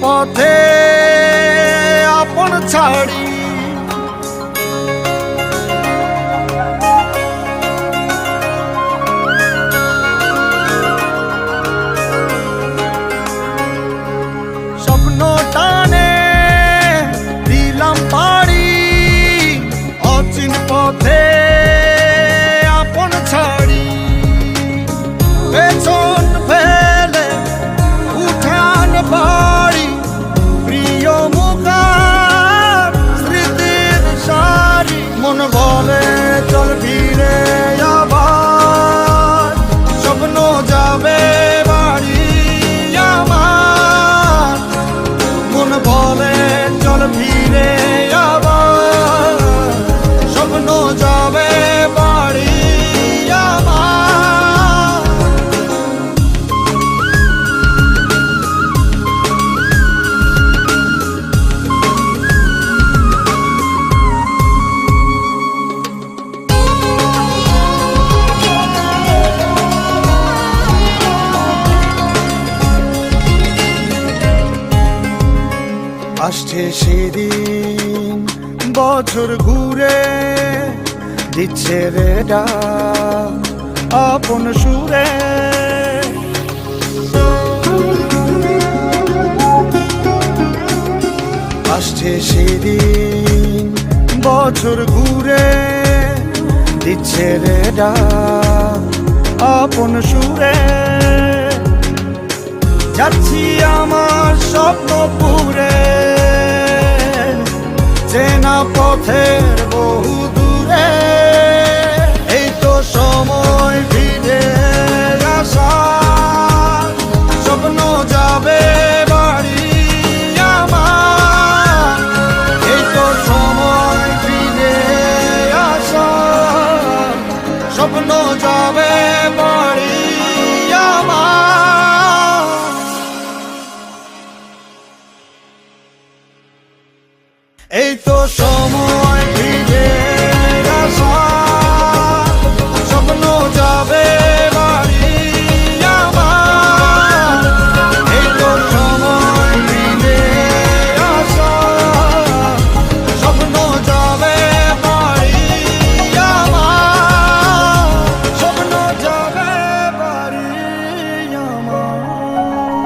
পথে আপন ছাড়ি স্বপ্ন টানে দিলাম পাড়ি অচিন পথে আপন ছাড়ি পেছন ফেলে উঠান বাড়ি প্রিয় মুখার স্মৃতির সারি মন বলে চল ফিরে আবার স্বপ্ন যাবে বাড়ি আমার মন বলে চল ফিরে আবার স্বপ্ন যাবে বাড়ি আমার আসছে সেদিন বছর ঘুরে দিচ্ছে রে ডাক আপন সুরে আসছে সেদিন বছর ঘুরে দিচ্ছে রে ডাক আপন সুরে যাচ্ছি আমার স্বপ্ন পুরে চেনা পথের বহু দূরে এই তো সময় ফিরে আসা